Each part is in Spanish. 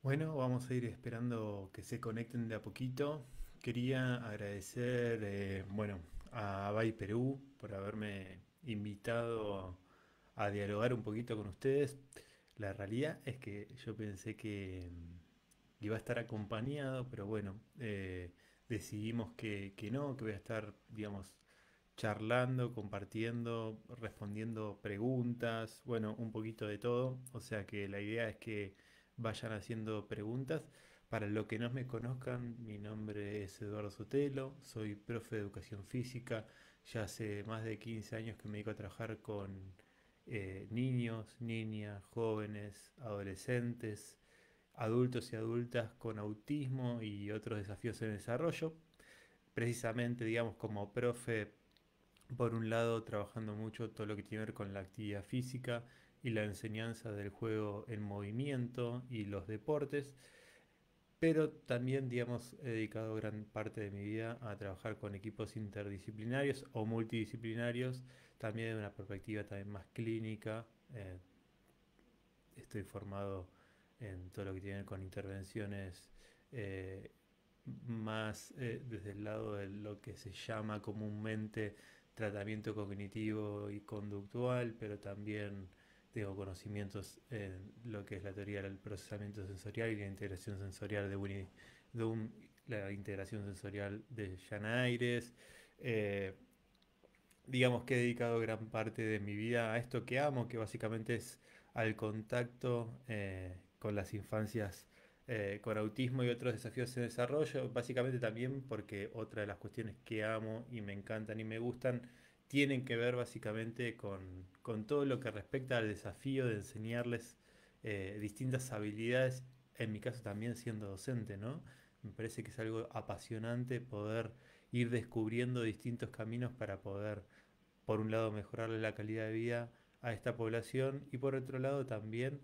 Bueno, vamos a ir esperando que se conecten de a poquito. Quería agradecer, a Bay Perú por haberme invitado a dialogar un poquito con ustedes. La realidad es que yo pensé que iba a estar acompañado, pero bueno, decidimos que no, que voy a estar, digamos, charlando, compartiendo, respondiendo preguntas, bueno, un poquito de todo. O sea que la idea es que vayan haciendo preguntas. Para los que no me conozcan, mi nombre es Eduardo Sotelo, soy profe de educación física. Ya hace más de 15 años que me dedico a trabajar con niños, niñas, jóvenes, adolescentes, adultos y adultas con autismo y otros desafíos en desarrollo. Precisamente, digamos, como profe, por un lado, trabajando mucho todo lo que tiene que ver con la actividad física y la enseñanza del juego en movimiento y los deportes, pero también, digamos, he dedicado gran parte de mi vida a trabajar con equipos interdisciplinarios o multidisciplinarios, también de una perspectiva también más clínica. eh, Estoy formado en todo lo que tiene que ver con intervenciones eh, más desde el lado de lo que se llama comúnmente tratamiento cognitivo y conductual, pero también tengo conocimientos en lo que es la teoría del procesamiento sensorial y la integración sensorial la integración sensorial de Jan Ayres. Eh, digamos que he dedicado gran parte de mi vida a esto que amo, que básicamente es al contacto con las infancias con autismo y otros desafíos en desarrollo, básicamente también porque otra de las cuestiones que amo y me encantan y me gustan tienen que ver básicamente con todo lo que respecta al desafío de enseñarles distintas habilidades, en mi caso también siendo docente, ¿no? Me parece que es algo apasionante poder ir descubriendo distintos caminos para poder, por un lado, mejorarle la calidad de vida a esta población y por otro lado también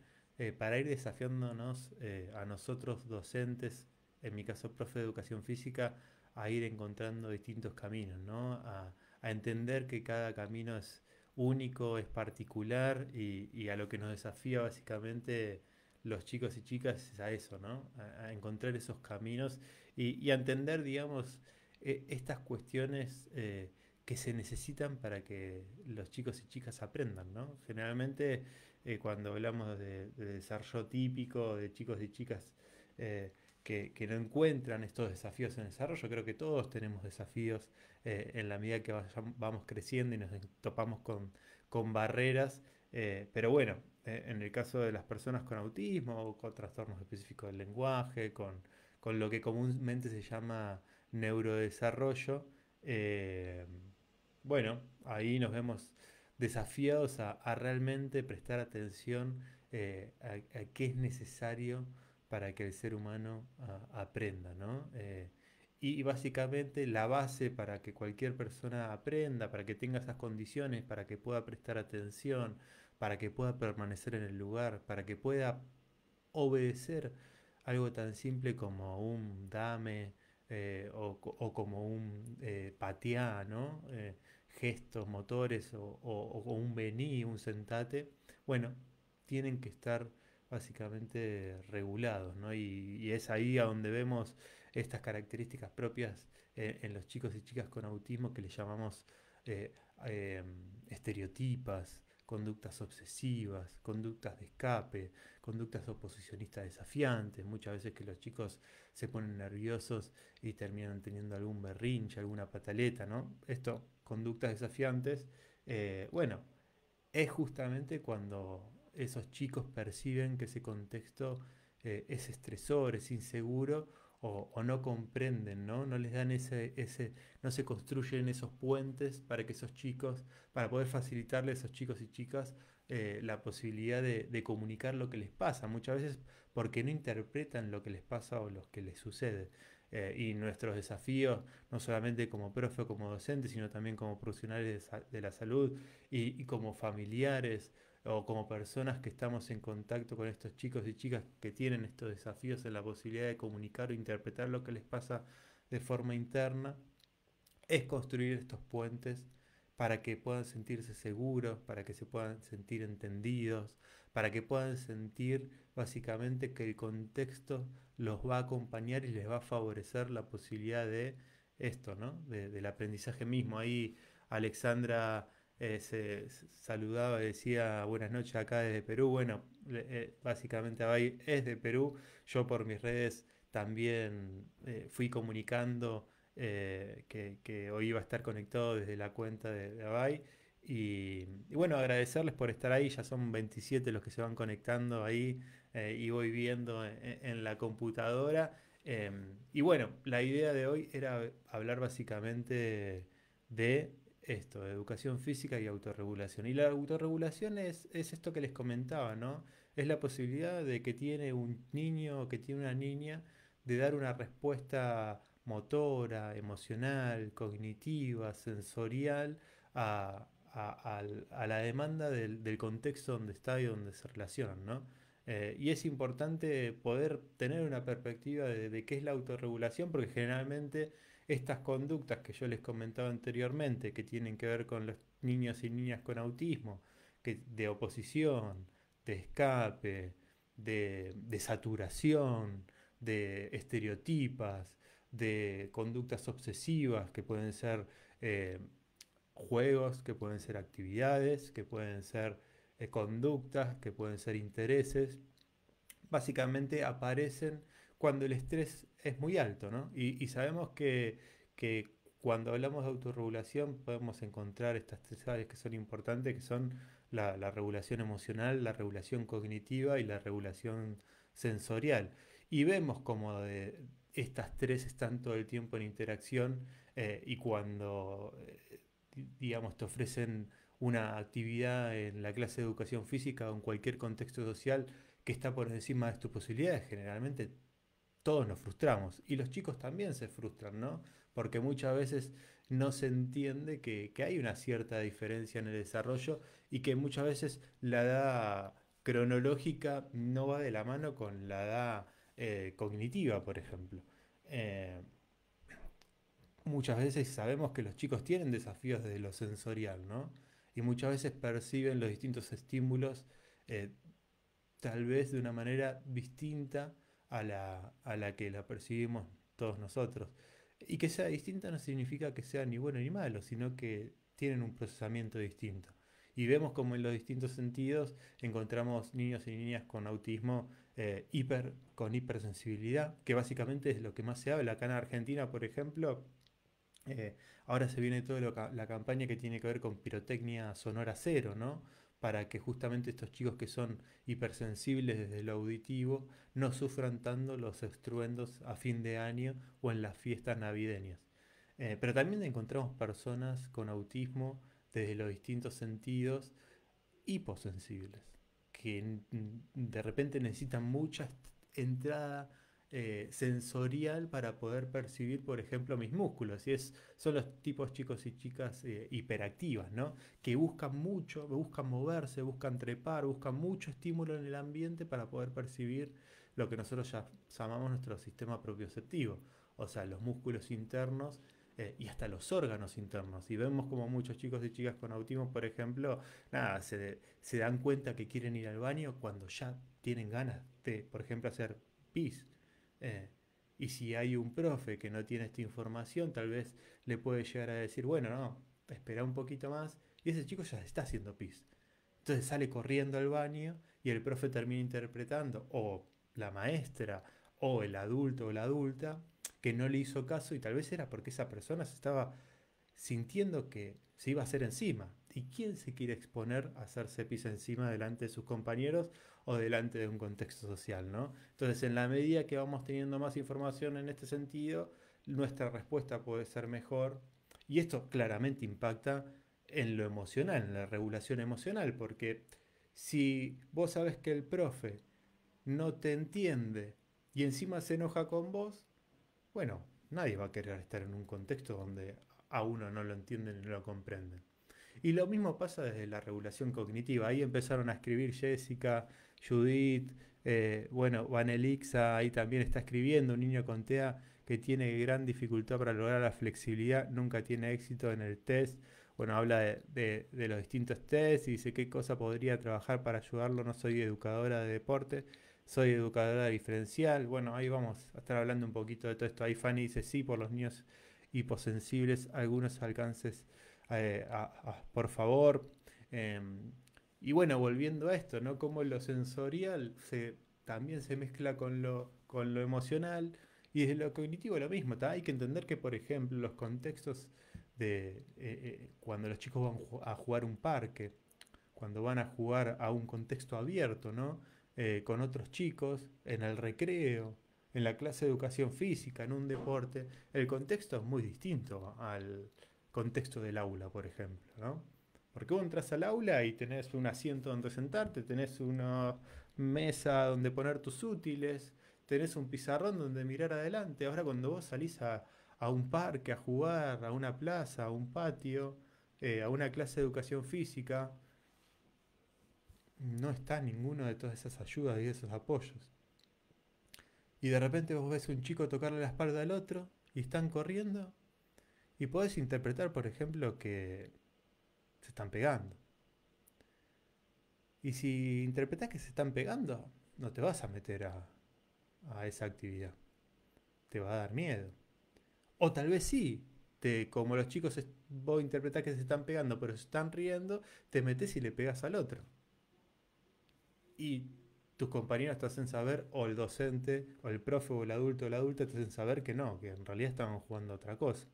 para ir desafiándonos a nosotros docentes, en mi caso profe de educación física, a ir encontrando distintos caminos, ¿no? A entender que cada camino es único, es particular y a lo que nos desafía básicamente los chicos y chicas es a eso, ¿no? A encontrar esos caminos y a entender, digamos, estas cuestiones que se necesitan para que los chicos y chicas aprendan, ¿no? Generalmente, cuando hablamos de desarrollo típico, de chicos y chicas eh, que no encuentran estos desafíos en desarrollo, creo que todos tenemos desafíos en la medida que vamos creciendo y nos topamos con barreras, pero bueno, en el caso de las personas con autismo o con trastornos específicos del lenguaje, con lo que comúnmente se llama neurodesarrollo, eh, bueno, ahí nos vemos desafiados a realmente prestar atención a qué es necesario para que el ser humano aprenda, ¿no? Y básicamente la base para que cualquier persona aprenda, para que tenga esas condiciones, para que pueda prestar atención, para que pueda permanecer en el lugar, para que pueda obedecer algo tan simple como un dame o como un pateá, ¿no? Gestos, motores o un vení, un sentate, bueno, tienen que estar básicamente regulados, ¿no? Y es ahí a donde vemos estas características propias en los chicos y chicas con autismo que le llamamos eh, eh, estereotipas, conductas obsesivas, conductas de escape, conductas oposicionistas desafiantes, muchas veces que los chicos se ponen nerviosos y terminan teniendo algún berrinche, alguna pataleta, ¿no? Esto, conductas desafiantes, bueno, es justamente cuando esos chicos perciben que ese contexto es estresor, es inseguro o no comprenden, ¿no? No les dan no se construyen esos puentes para que esos chicos, para poder facilitarle a esos chicos y chicas la posibilidad de comunicar lo que les pasa, muchas veces porque no interpretan lo que les pasa o lo que les sucede. Y nuestros desafíos, no solamente como profe o como docente, sino también como profesionales de la salud, y como familiares o como personas que estamos en contacto con estos chicos y chicas que tienen estos desafíos en la posibilidad de comunicar o interpretar lo que les pasa de forma interna, es construir estos puentes para que puedan sentirse seguros, para que se puedan sentir entendidos, para que puedan sentir básicamente que el contexto los va a acompañar y les va a favorecer la posibilidad de esto, ¿no? Del aprendizaje mismo. Ahí Alexandra se saludaba y decía buenas noches acá desde Perú. Bueno, básicamente Abay es de Perú. Yo por mis redes también fui comunicando que hoy iba a estar conectado desde la cuenta de Abay. Y bueno, agradecerles por estar ahí. Ya son 27 los que se van conectando ahí y voy viendo en la computadora. Y bueno, la idea de hoy era hablar básicamente de esto, de educación física y autorregulación. Y la autorregulación es esto que les comentaba, ¿no? Es la posibilidad de que tiene un niño o que tiene una niña de dar una respuesta motora, emocional, cognitiva, sensorial a la demanda del contexto donde está y donde se relacionan, ¿no? Y es importante poder tener una perspectiva de qué es la autorregulación, porque generalmente estas conductas que yo les comentaba anteriormente, que tienen que ver con los niños y niñas con autismo, de oposición, de escape, de saturación, de estereotipas, de conductas obsesivas, que pueden ser eh, juegos, que pueden ser actividades, que pueden ser conductas, que pueden ser intereses, básicamente aparecen cuando el estrés es muy alto, ¿no? Y sabemos que cuando hablamos de autorregulación podemos encontrar estas tres áreas que son importantes, que son la regulación emocional, la regulación cognitiva y la regulación sensorial. Y vemos como estas tres están todo el tiempo en interacción y cuando, digamos, te ofrecen una actividad en la clase de educación física o en cualquier contexto social, que está por encima de tus posibilidades, generalmente todos nos frustramos. Y los chicos también se frustran, ¿no? Porque muchas veces no se entiende que hay una cierta diferencia en el desarrollo y que muchas veces la edad cronológica no va de la mano con la edad cognitiva, por ejemplo. Eh, Muchas veces sabemos que los chicos tienen desafíos desde lo sensorial, ¿no? Y muchas veces perciben los distintos estímulos eh, tal vez de una manera distinta a la que la percibimos todos nosotros. Y que sea distinta no significa que sea ni bueno ni malo, sino que tienen un procesamiento distinto. Y vemos como en los distintos sentidos encontramos niños y niñas con autismo con hipersensibilidad, que básicamente es lo que más se habla acá en Argentina, por ejemplo. Ahora se viene toda la campaña que tiene que ver con pirotecnia sonora cero, ¿no? Para que justamente estos chicos que son hipersensibles desde lo auditivo no sufran tanto los estruendos a fin de año o en las fiestas navideñas. Pero también encontramos personas con autismo desde los distintos sentidos hiposensibles, que de repente necesitan mucha entrada sensorial para poder percibir, por ejemplo, mis músculos. Son los tipos chicos y chicas hiperactivas, ¿no? Que buscan mucho, buscan moverse, buscan trepar, buscan mucho estímulo en el ambiente para poder percibir lo que nosotros ya llamamos nuestro sistema propioceptivo, o sea, los músculos internos y hasta los órganos internos. Y vemos como muchos chicos y chicas con autismo, por ejemplo, nada, se dan cuenta que quieren ir al baño cuando ya tienen ganas de, por ejemplo, hacer pis. Eh, y si hay un profe que no tiene esta información, tal vez le puede llegar a decir, bueno, no, espera un poquito más. Y ese chico ya está haciendo pis. Entonces sale corriendo al baño y el profe termina interpretando, o la maestra, o el adulto o la adulta, que no le hizo caso y tal vez era porque esa persona se estaba sintiendo que se iba a hacer encima. ¿Y quién se quiere exponer a hacerse pis encima delante de sus compañeros o delante de un contexto social, ¿no? Entonces, en la medida que vamos teniendo más información en este sentido, nuestra respuesta puede ser mejor. Y esto claramente impacta en lo emocional, en la regulación emocional, porque si vos sabes que el profe no te entiende y encima se enoja con vos, bueno, nadie va a querer estar en un contexto donde a uno no lo entienden y no lo comprenden. Y lo mismo pasa desde la regulación cognitiva. Ahí empezaron a escribir Jessica, Judith, bueno, Vanelixa ahí también está escribiendo, un niño con TEA que tiene gran dificultad para lograr la flexibilidad, nunca tiene éxito en el test. bueno, habla de los distintos tests y dice qué cosa podría trabajar para ayudarlo. No soy educadora de deporte, soy educadora diferencial. Bueno, ahí vamos a estar hablando un poquito de todo esto. Ahí Fanny dice sí, por los niños hiposensibles, algunos alcances, por favor. Em, y bueno, volviendo a esto, ¿no? Cómo lo sensorial también se mezcla con lo emocional y desde lo cognitivo lo mismo. Hay que entender que, por ejemplo, los contextos cuando los chicos van a jugar un parque, cuando van a jugar a un contexto abierto, ¿no? Con otros chicos, en el recreo, en la clase de educación física, en un deporte, el contexto es muy distinto al contexto del aula, por ejemplo, ¿no? Porque vos entras al aula y tenés un asiento donde sentarte, tenés una mesa donde poner tus útiles, tenés un pizarrón donde mirar adelante. Ahora cuando vos salís a un parque, a jugar, a una plaza, a un patio, a una clase de educación física, no está ninguno de todas esas ayudas y esos apoyos. Y de repente vos ves un chico tocarle la espalda al otro y están corriendo y podés interpretar, por ejemplo, que se están pegando. Y si interpretás que se están pegando, no te vas a meter a esa actividad. Te va a dar miedo. O tal vez sí. Como los chicos vos interpretás que se están pegando, pero se están riendo, te metes y le pegas al otro. Y tus compañeros te hacen saber, o el docente, o el profe, o el adulto, o la adulta te hacen saber que no, que en realidad estaban jugando a otra cosa.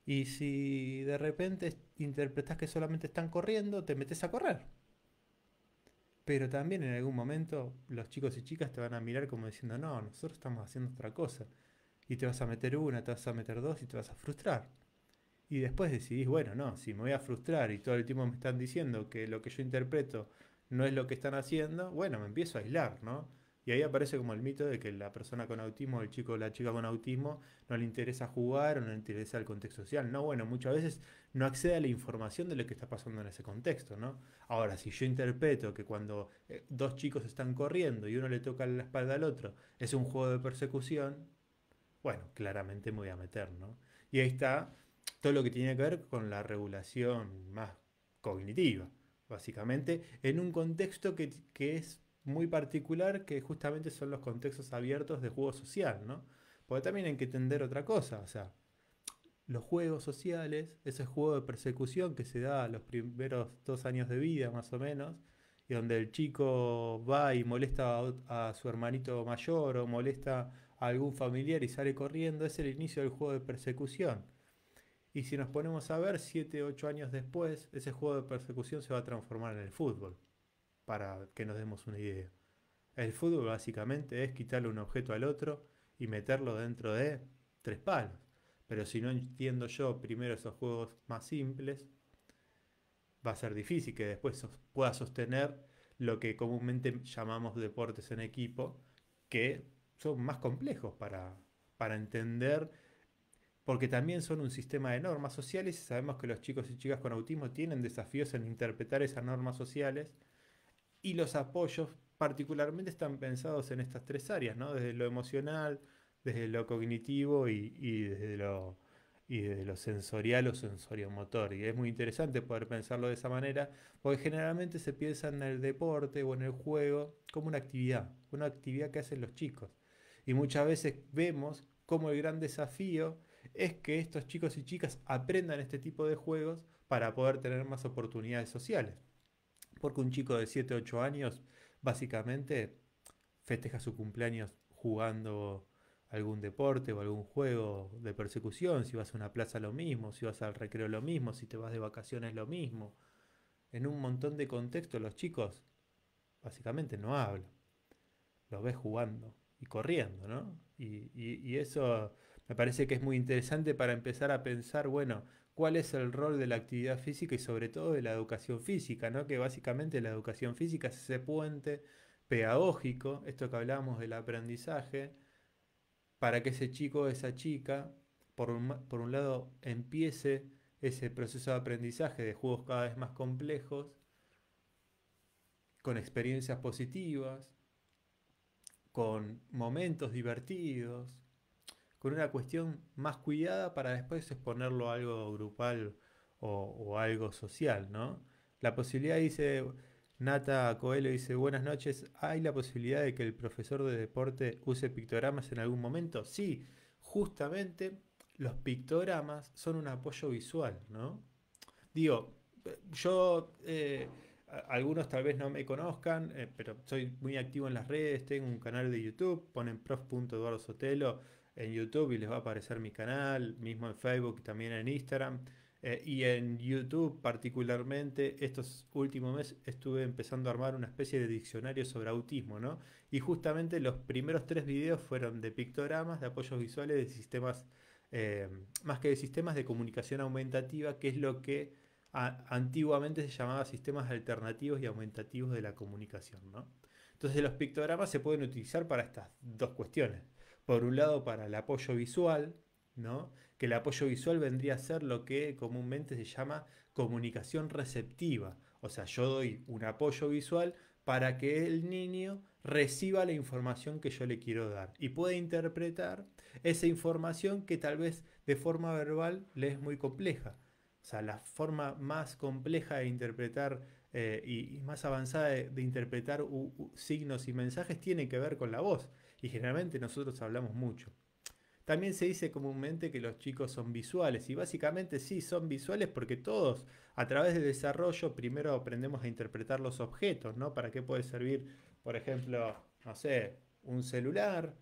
Y si de repente interpretás que solamente están corriendo, te metes a correr. Pero también en algún momento los chicos y chicas te van a mirar como diciendo, no, nosotros estamos haciendo otra cosa. Y te vas a meter una, te vas a meter dos y te vas a frustrar. Y después decidís, bueno, no, si me voy a frustrar y todo el tiempo me están diciendo que lo que yo interpreto no es lo que están haciendo, bueno, me empiezo a aislar, ¿no? Y ahí aparece como el mito de que la persona con autismo, el chico o la chica con autismo, no le interesa jugar o no le interesa el contexto social. No, bueno, muchas veces no accede a la información de lo que está pasando en ese contexto, ¿no? Ahora, si yo interpreto que cuando dos chicos están corriendo y uno le toca la espalda al otro, es un juego de persecución, bueno, claramente me voy a meter, ¿no? Y ahí está todo lo que tiene que ver con la regulación más cognitiva, básicamente, en un contexto que es muy particular, que justamente son los contextos abiertos de juego social, ¿no? Porque también hay que entender otra cosa, o sea, los juegos sociales, ese juego de persecución que se da a los primeros 2 años de vida, más o menos, y donde el chico va y molesta a su hermanito mayor o molesta a algún familiar y sale corriendo, es el inicio del juego de persecución. Y si nos ponemos a ver, 7 8 años después, ese juego de persecución se va a transformar en el fútbol, para que nos demos una idea. El fútbol básicamente es quitarle un objeto al otro y meterlo dentro de tres palos. Pero si no entiendo yo primero esos juegos más simples, va a ser difícil que después pueda sostener lo que comúnmente llamamos deportes en equipo, que son más complejos para entender, porque también son un sistema de normas sociales y sabemos que los chicos y chicas con autismo tienen desafíos en interpretar esas normas sociales y los apoyos particularmente están pensados en estas tres áreas, ¿no? Desde lo emocional, desde lo cognitivo y desde lo sensorial o sensoriomotor. Y es muy interesante poder pensarlo de esa manera, porque generalmente se piensa en el deporte o en el juego como una actividad que hacen los chicos. Y muchas veces vemos como el gran desafío es que estos chicos y chicas aprendan este tipo de juegos para poder tener más oportunidades sociales. Porque un chico de 7 8 años básicamente festeja su cumpleaños jugando algún deporte o algún juego de persecución. Si vas a una plaza lo mismo, si vas al recreo lo mismo, si te vas de vacaciones lo mismo. En un montón de contextos los chicos básicamente no hablan, los ves jugando y corriendo, ¿no? Y eso me parece que es muy interesante para empezar a pensar, bueno, cuál es el rol de la actividad física y sobre todo de la educación física, ¿no? Que básicamente la educación física es ese puente pedagógico, esto que hablábamos del aprendizaje, para que ese chico o esa chica, por un lado, empiece ese proceso de aprendizaje de juegos cada vez más complejos, con experiencias positivas, con momentos divertidos, con una cuestión más cuidada para después exponerlo a algo grupal o algo social, ¿no? La posibilidad, dice Nata Coelho, dice, buenas noches, ¿hay la posibilidad de que el profesor de deporte use pictogramas en algún momento? Sí, justamente los pictogramas son un apoyo visual, ¿no? Digo, yo, algunos tal vez no me conozcan, pero soy muy activo en las redes, tengo un canal de YouTube, ponen prof.eduardosotelo en YouTube y les va a aparecer mi canal, mismo en Facebook y también en Instagram. Y en YouTube particularmente, estos últimos meses estuve empezando a armar una especie de diccionario sobre autismo, ¿no? Y justamente los primeros 3 videos fueron de pictogramas, de apoyos visuales, de sistemas, eh, más que de sistemas de comunicación aumentativa, que es lo que antiguamente se llamaba sistemas alternativos y aumentativos de la comunicación, ¿no? Entonces los pictogramas se pueden utilizar para estas dos cuestiones. Por un lado, para el apoyo visual, ¿no? Que el apoyo visual vendría a ser lo que comúnmente se llama comunicación receptiva. O sea, yo doy un apoyo visual para que el niño reciba la información que yo le quiero dar y pueda interpretar esa información que tal vez de forma verbal le es muy compleja. O sea, la forma más compleja de interpretar y más avanzada de interpretar signos y mensajes tiene que ver con la voz. Y generalmente nosotros hablamos mucho. También se dice comúnmente que los chicos son visuales y básicamente sí son visuales porque todos a través del desarrollo primero aprendemos a interpretar los objetos, ¿no? ¿Para qué puede servir, por ejemplo, no sé, un celular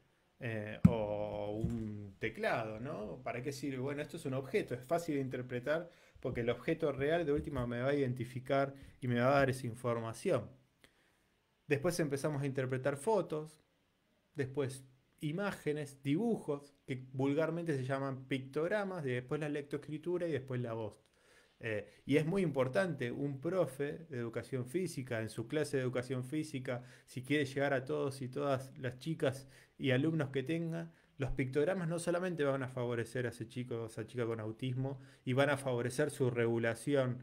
o un teclado, ¿no? ¿Para qué sirve? Bueno, esto es un objeto, es fácil de interpretar porque el objeto real de última me va a identificar y me va a dar esa información. Después empezamos a interpretar fotos, después imágenes, dibujos, que vulgarmente se llaman pictogramas, y después la lectoescritura y después la voz. Y es muy importante, un profe de educación física, en su clase de educación física, si quiere llegar a todos y todas las chicas y alumnos que tenga, los pictogramas no solamente van a favorecer a ese chico o esa chica con autismo y van a favorecer su regulación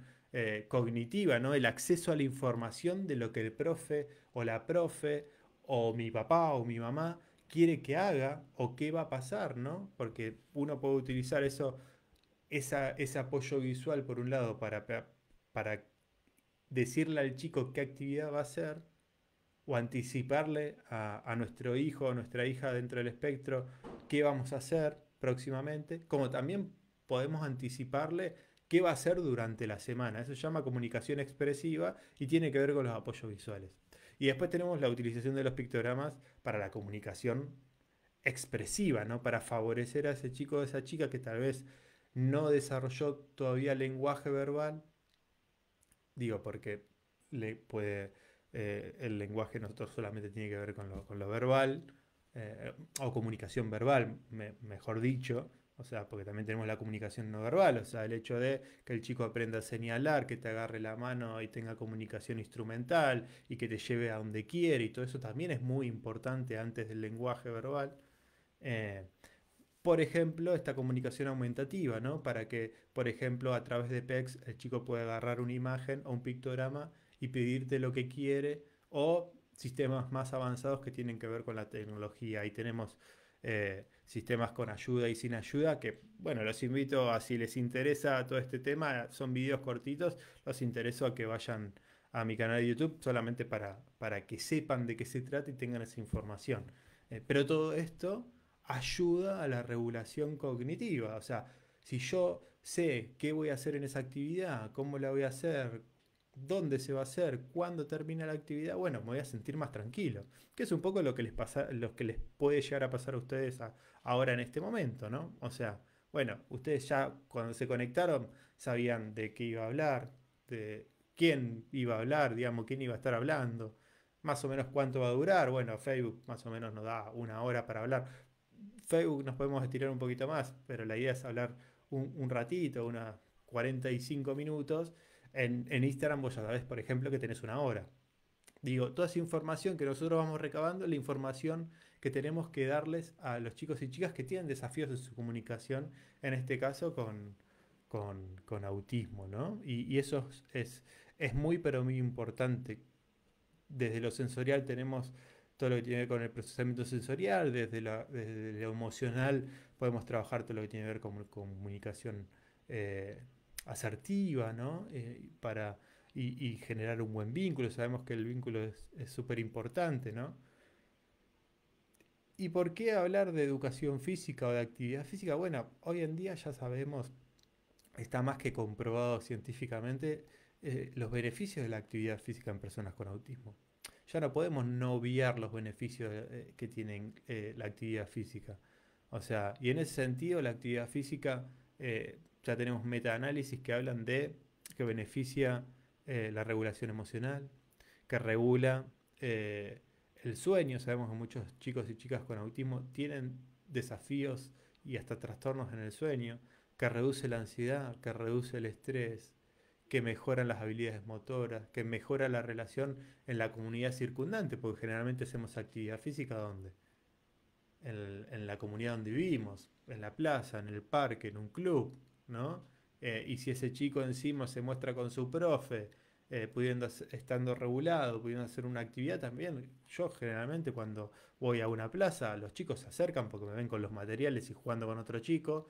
cognitiva, ¿no? El acceso a la información de lo que el profe o la profe o mi papá o mi mamá quiere que haga o qué va a pasar, ¿no? Porque uno puede utilizar ese apoyo visual por un lado para decirle al chico qué actividad va a hacer o anticiparle a nuestro hijo o nuestra hija dentro del espectro qué vamos a hacer próximamente, como también podemos anticiparle qué va a hacer durante la semana. Eso se llama comunicación expresiva y tiene que ver con los apoyos visuales. Y después tenemos la utilización de los pictogramas para la comunicación expresiva, ¿no? Para favorecer a ese chico o esa chica que tal vez no desarrolló todavía lenguaje verbal. Digo, porque el lenguaje nosotros solamente tiene que ver con lo verbal, o comunicación verbal, mejor dicho. O sea, porque también tenemos la comunicación no verbal, o sea, el hecho de que el chico aprenda a señalar, que te agarre la mano y tenga comunicación instrumental y que te lleve a donde quiere y todo eso también es muy importante antes del lenguaje verbal. Eh, por ejemplo, esta comunicación aumentativa, ¿no? Para que, por ejemplo, a través de PEX el chico pueda agarrar una imagen o un pictograma y pedirte lo que quiere, o sistemas más avanzados que tienen que ver con la tecnología. Ahí tenemos sistemas con ayuda y sin ayuda, que, bueno, los invito a, si les interesa todo este tema, son videos cortitos, los intereso a que vayan a mi canal de YouTube solamente para que sepan de qué se trata y tengan esa información. Pero todo esto ayuda a la regulación cognitiva. O sea, si yo sé qué voy a hacer en esa actividad, cómo la voy a hacer, dónde se va a hacer, cuándo termina la actividad, bueno, me voy a sentir más tranquilo. Que es un poco lo que les pasa, lo que les puede llegar a pasar a ustedes ahora en este momento, ¿no? O sea, bueno, ustedes ya cuando se conectaron sabían de qué iba a hablar, de quién iba a hablar, digamos, quién iba a estar hablando, más o menos cuánto va a durar. Bueno, Facebook más o menos nos da 1 hora para hablar. Facebook nos podemos estirar un poquito más, pero la idea es hablar un ratito, unas 45 minutos. En Instagram vos ya sabés, por ejemplo, que tenés 1 hora. Digo, toda esa información que nosotros vamos recabando, la información que tenemos que darles a los chicos y chicas que tienen desafíos en su comunicación, en este caso con autismo, ¿no? Y eso es muy, pero muy importante. Desde lo sensorial tenemos todo lo que tiene que ver con el procesamiento sensorial, desde lo emocional podemos trabajar todo lo que tiene que ver con comunicación, eh, asertiva, ¿no? Y generar un buen vínculo. Sabemos que el vínculo es súper importante, ¿no? ¿Y por qué hablar de educación física o de actividad física? Bueno, hoy en día ya sabemos, está más que comprobado científicamente los beneficios de la actividad física en personas con autismo. Ya no podemos no obviar los beneficios que tienen la actividad física. O sea, y en ese sentido la actividad física, ya tenemos metaanálisis que hablan de que beneficia la regulación emocional, que regula eh, el sueño. Sabemos que muchos chicos y chicas con autismo tienen desafíos y hasta trastornos en el sueño, que reduce la ansiedad, que reduce el estrés, que mejoran las habilidades motoras, que mejora la relación en la comunidad circundante, porque generalmente hacemos actividad física ¿dónde? En la comunidad donde vivimos, en la plaza, en el parque, en un club, ¿no? Y si ese chico encima se muestra con su profe, estando regulado, pudiendo hacer una actividad también, yo generalmente cuando voy a una plaza, los chicos se acercan porque me ven con los materiales y jugando con otro chico,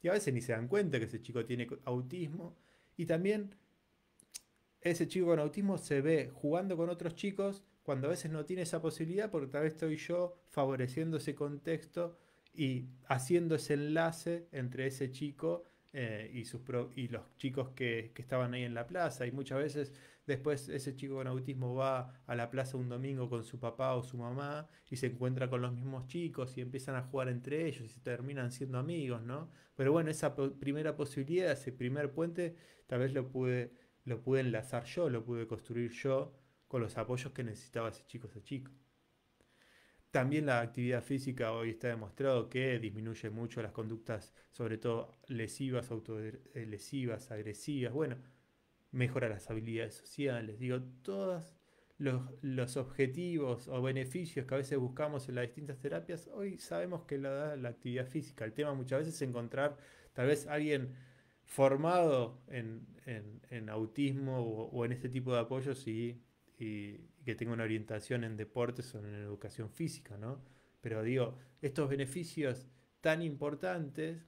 y a veces ni se dan cuenta que ese chico tiene autismo, y también ese chico con autismo se ve jugando con otros chicos cuando a veces no tiene esa posibilidad porque tal vez estoy yo favoreciendo ese contexto y haciendo ese enlace entre ese chico y los chicos que estaban ahí en la plaza. Y muchas veces después ese chico con autismo va a la plaza un domingo con su papá o su mamá y se encuentra con los mismos chicos y empiezan a jugar entre ellos y se terminan siendo amigos, ¿no? Pero bueno, esa primera posibilidad, ese primer puente, tal vez lo pude enlazar yo, lo pude construir yo con los apoyos que necesitaba ese chico, ese chico. También la actividad física hoy está demostrado que disminuye mucho las conductas, sobre todo lesivas, autolesivas, agresivas. Bueno, mejora las habilidades sociales. Digo, todos los objetivos o beneficios que a veces buscamos en las distintas terapias, hoy sabemos que lo da la actividad física. El tema muchas veces es encontrar tal vez alguien formado en autismo o en este tipo de apoyos y que tenga una orientación en deportes o en educación física, ¿no? Pero digo, estos beneficios tan importantes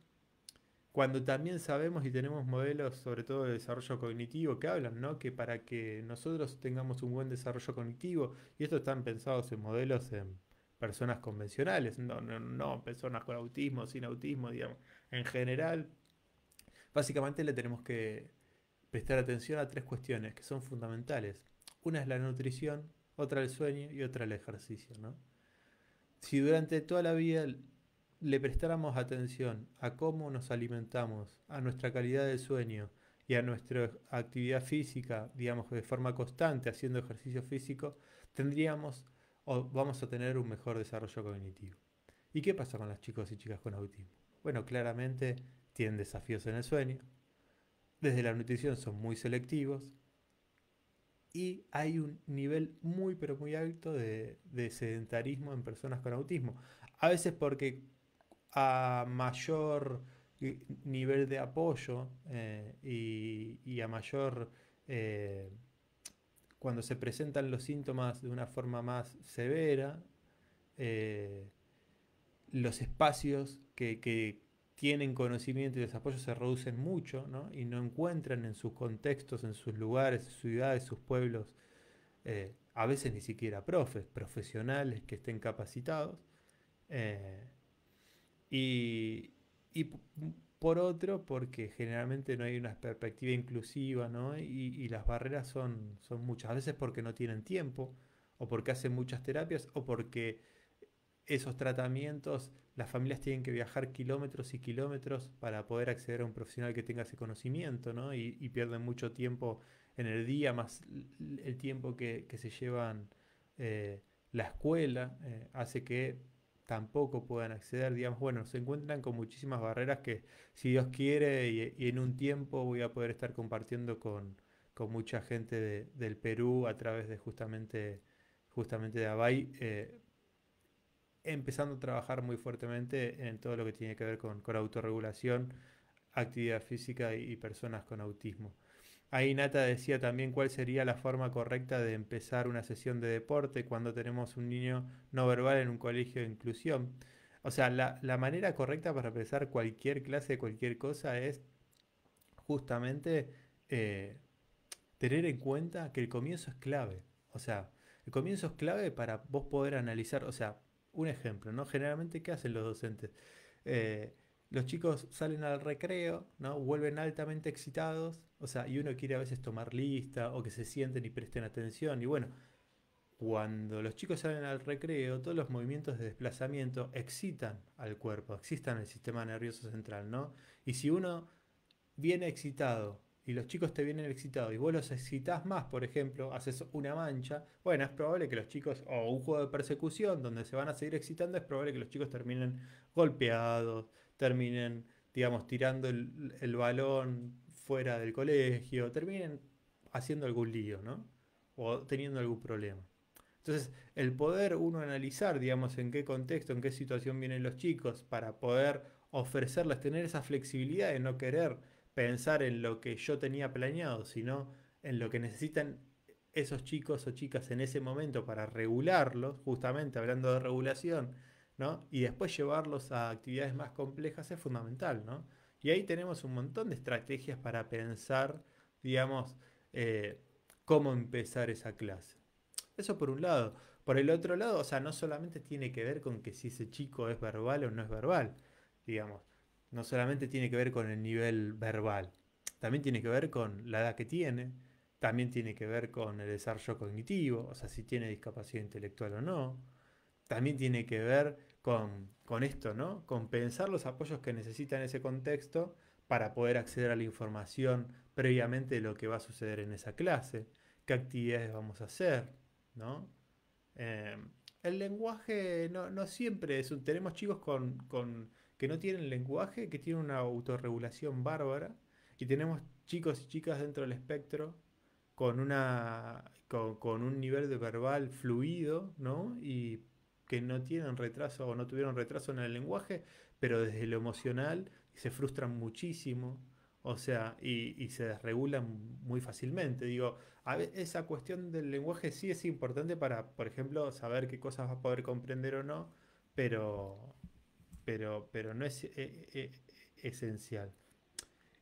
cuando también sabemos y tenemos modelos, sobre todo de desarrollo cognitivo, que hablan, ¿no? Que para que nosotros tengamos un buen desarrollo cognitivo, y estos están pensados en modelos en personas convencionales, no personas con autismo, sin autismo, digamos. En general, básicamente le tenemos que prestar atención a tres cuestiones que son fundamentales. Una es la nutrición, otra el sueño y otra el ejercicio, ¿no? Si durante toda la vida le prestáramos atención a cómo nos alimentamos, a nuestra calidad de sueño y a nuestra actividad física, digamos de forma constante, haciendo ejercicio físico, tendríamos o vamos a tener un mejor desarrollo cognitivo. ¿Y qué pasa con los chicos y chicas con autismo? Bueno, claramente tienen desafíos en el sueño, desde la nutrición son muy selectivos y hay un nivel muy pero muy alto de sedentarismo en personas con autismo. A veces porque a mayor nivel de apoyo y a mayor, eh, cuando se presentan los síntomas de una forma más severa, eh, los espacios que tienen conocimiento y desarrollo se reducen mucho, ¿no? Y no encuentran en sus contextos, en sus lugares, sus ciudades, sus pueblos, a veces ni siquiera profesionales que estén capacitados. eh, y, y por otro, porque generalmente no hay una perspectiva inclusiva, ¿no? Y las barreras son muchas. A veces porque no tienen tiempo, o porque hacen muchas terapias, o porque esos tratamientos, las familias tienen que viajar kilómetros y kilómetros para poder acceder a un profesional que tenga ese conocimiento, ¿no? Y pierden mucho tiempo en el día, más el tiempo que se llevan eh, la escuela, hace que tampoco puedan acceder, digamos, bueno, se encuentran con muchísimas barreras que si Dios quiere y en un tiempo voy a poder estar compartiendo con mucha gente del Perú a través de justamente de Abay, empezando a trabajar muy fuertemente en todo lo que tiene que ver con autorregulación, actividad física y personas con autismo. Ahí Nata decía también cuál sería la forma correcta de empezar una sesión de deporte cuando tenemos un niño no verbal en un colegio de inclusión. O sea, la manera correcta para empezar cualquier clase de cualquier cosa es justamente eh, tener en cuenta que el comienzo es clave. O sea, el comienzo es clave para vos poder analizar. O sea, un ejemplo, ¿no? Generalmente, ¿qué hacen los docentes? Eh, los chicos salen al recreo, ¿no? Vuelven altamente excitados. O sea, y uno quiere a veces tomar lista o que se sienten y presten atención. Y bueno, cuando los chicos salen al recreo, todos los movimientos de desplazamiento excitan al cuerpo, excitan el sistema nervioso central, ¿no? Y si uno viene excitado y los chicos te vienen excitados y vos los excitás más, por ejemplo, haces una mancha, bueno, es probable que los chicos, o un juego de persecución donde se van a seguir excitando, es probable que los chicos terminen golpeados, terminen, digamos, tirando el balón fuera del colegio, terminen haciendo algún lío, ¿no? O teniendo algún problema. Entonces, el poder uno analizar, digamos, en qué contexto, en qué situación vienen los chicos, para poder ofrecerles, tener esa flexibilidad de no querer pensar en lo que yo tenía planeado, sino en lo que necesitan esos chicos o chicas en ese momento para regularlos, justamente hablando de regulación, ¿no? Y después llevarlos a actividades más complejas es fundamental, ¿no? Y ahí tenemos un montón de estrategias para pensar, digamos, eh, cómo empezar esa clase. Eso por un lado. Por el otro lado, o sea, no solamente tiene que ver con que si ese chico es verbal o no es verbal, digamos. No solamente tiene que ver con el nivel verbal, también tiene que ver con la edad que tiene, también tiene que ver con el desarrollo cognitivo, o sea, si tiene discapacidad intelectual o no. También tiene que ver con esto, ¿no? Con pensar los apoyos que necesita en ese contexto para poder acceder a la información previamente de lo que va a suceder en esa clase, qué actividades vamos a hacer, ¿no? Eh, el lenguaje no siempre es un... Tenemos chicos que no tienen lenguaje, que tienen una autorregulación bárbara, y tenemos chicos y chicas dentro del espectro con un nivel de verbal fluido, ¿no? Y que no tienen retraso o no tuvieron retraso en el lenguaje, pero desde lo emocional se frustran muchísimo, o sea, y se desregulan muy fácilmente. Digo, esa cuestión del lenguaje sí es importante para, por ejemplo, saber qué cosas vas a poder comprender o no, pero, pero no es esencial.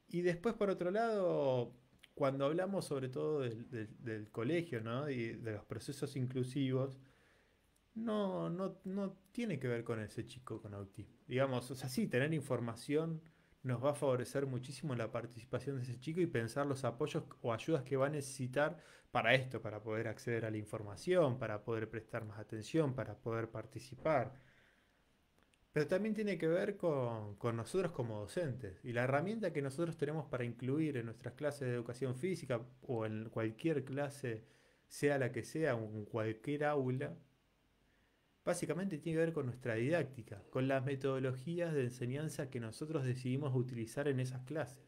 Y después, por otro lado, cuando hablamos sobre todo del colegio, ¿no? Y de los procesos inclusivos, no tiene que ver con ese chico con autismo. Digamos, o sea, sí, tener información nos va a favorecer muchísimo la participación de ese chico y pensar los apoyos o ayudas que va a necesitar para esto, para poder acceder a la información, para poder prestar más atención, para poder participar. Pero también tiene que ver con nosotros como docentes y la herramienta que nosotros tenemos para incluir en nuestras clases de educación física o en cualquier clase, sea la que sea, o en cualquier aula, básicamente tiene que ver con nuestra didáctica, con las metodologías de enseñanza que nosotros decidimos utilizar en esas clases.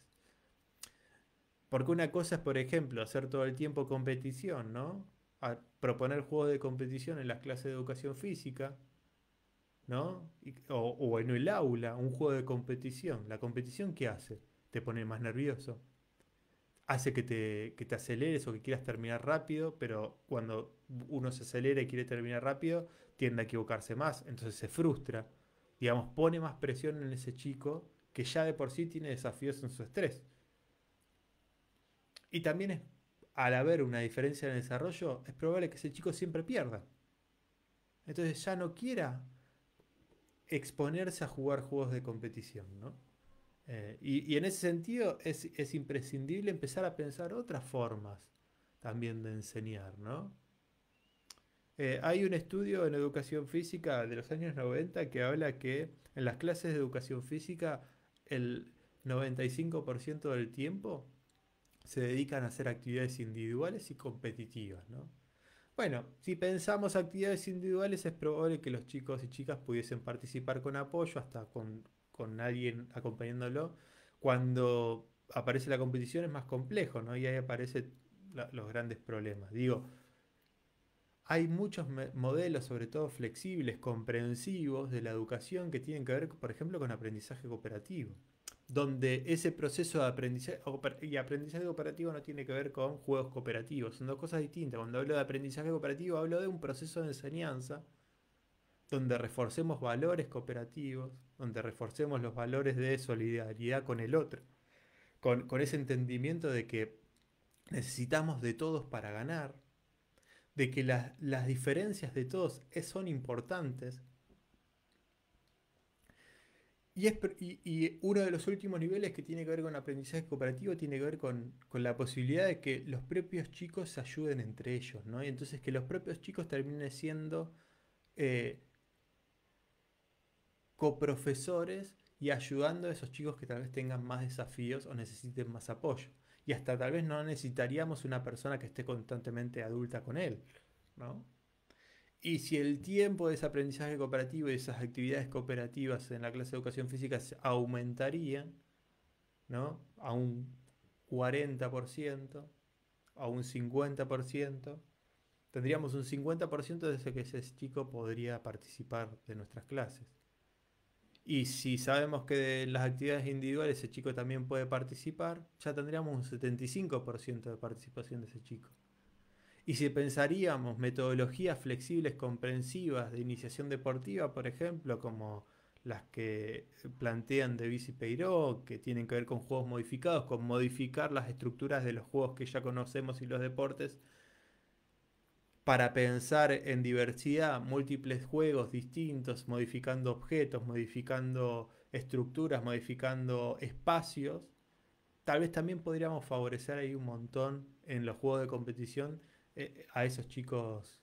Porque una cosa es, por ejemplo, hacer todo el tiempo competición, ¿no? Proponer juegos de competición en las clases de educación física, ¿no? O en el aula, un juego de competición. ¿La competición qué hace? Te pone más nervioso. Hace que te aceleres o que quieras terminar rápido, pero cuando uno se acelera y quiere terminar rápido, tiende a equivocarse más, entonces se frustra. Digamos, pone más presión en ese chico que ya de por sí tiene desafíos en su estrés. Y también al haber una diferencia en el desarrollo, es probable que ese chico siempre pierda. Entonces ya no quiera exponerse a jugar juegos de competición, ¿no? Y en ese sentido es imprescindible empezar a pensar otras formas también de enseñar, ¿no? Hay un estudio en educación física de los años 90 que habla que en las clases de educación física el 95% del tiempo se dedican a hacer actividades individuales y competitivas, ¿no? Bueno, si pensamos actividades individuales, es probable que los chicos y chicas pudiesen participar con apoyo, hasta con alguien acompañándolo. Cuando aparece la competición es más complejo, ¿no? Y ahí aparecen los grandes problemas. Digo, hay muchos modelos, sobre todo flexibles, comprensivos de la educación que tienen que ver, por ejemplo, con aprendizaje cooperativo, donde ese proceso de aprendizaje y aprendizaje cooperativo no tiene que ver con juegos cooperativos, son dos cosas distintas. Cuando hablo de aprendizaje cooperativo, hablo de un proceso de enseñanza donde reforcemos valores cooperativos, donde reforcemos los valores de solidaridad con el otro, con ese entendimiento de que necesitamos de todos para ganar, de que las diferencias de todos son importantes. Y uno de los últimos niveles que tiene que ver con aprendizaje cooperativo tiene que ver con la posibilidad de que los propios chicos se ayuden entre ellos, ¿no? Y entonces que los propios chicos terminen siendo eh, coprofesores y ayudando a esos chicos que tal vez tengan más desafíos o necesiten más apoyo. Y hasta tal vez no necesitaríamos una persona que esté constantemente adulta con él, ¿no? Y si el tiempo de ese aprendizaje cooperativo y esas actividades cooperativas en la clase de educación física se aumentarían, ¿no? A un 40%, a un 50%, tendríamos un 50% de ese que ese chico podría participar de nuestras clases. Y si sabemos que de las actividades individuales ese chico también puede participar, ya tendríamos un 75% de participación de ese chico. Y si pensaríamos metodologías flexibles comprensivas de iniciación deportiva, por ejemplo, como las que plantean Davis y Peiró, que tienen que ver con juegos modificados, con modificar las estructuras de los juegos que ya conocemos y los deportes, para pensar en diversidad, múltiples juegos distintos, modificando objetos, modificando estructuras, modificando espacios, tal vez también podríamos favorecer ahí un montón en los juegos de competición a esos chicos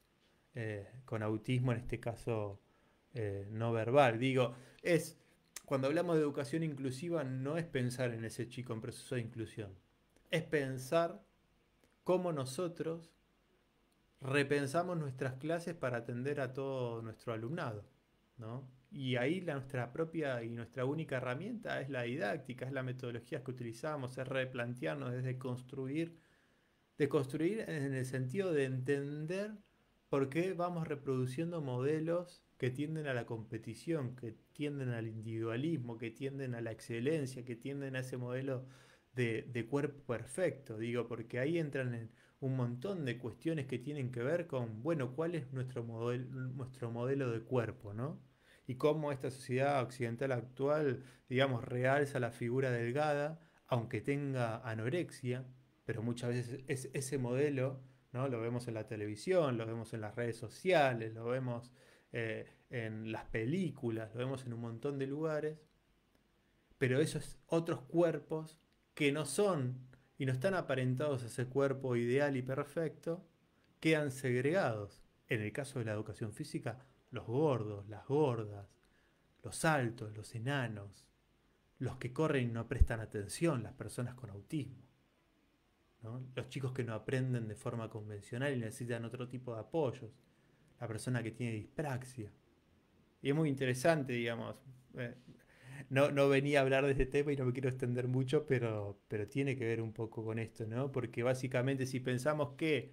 con autismo, en este caso no verbal. Digo, cuando hablamos de educación inclusiva no es pensar en ese chico en proceso de inclusión, es pensar cómo nosotros repensamos nuestras clases para atender a todo nuestro alumnado, ¿no? Y ahí nuestra propia y nuestra única herramienta es la didáctica, es la metodología que utilizamos, es replantearnos, es de construir en el sentido de entender por qué vamos reproduciendo modelos que tienden a la competición, que tienden al individualismo, que tienden a la excelencia, que tienden a ese modelo de cuerpo perfecto. Digo, porque ahí entran en un montón de cuestiones que tienen que ver con, bueno, cuál es nuestro modelo de cuerpo, ¿no? Y cómo esta sociedad occidental actual, digamos, realza la figura delgada, aunque tenga anorexia, pero muchas veces ese modelo, ¿no? Lo vemos en la televisión, lo vemos en las redes sociales, lo vemos en las películas, lo vemos en un montón de lugares, pero esos otros cuerpos que no son y no están aparentados a ese cuerpo ideal y perfecto, quedan segregados. En el caso de la educación física, los gordos, las gordas, los altos, los enanos, los que corren y no prestan atención, las personas con autismo, ¿no? Los chicos que no aprenden de forma convencional y necesitan otro tipo de apoyos, la persona que tiene dispraxia. Y es muy interesante, digamos. eh, no venía a hablar de este tema y no me quiero extender mucho, pero tiene que ver un poco con esto, ¿no? Porque básicamente si pensamos que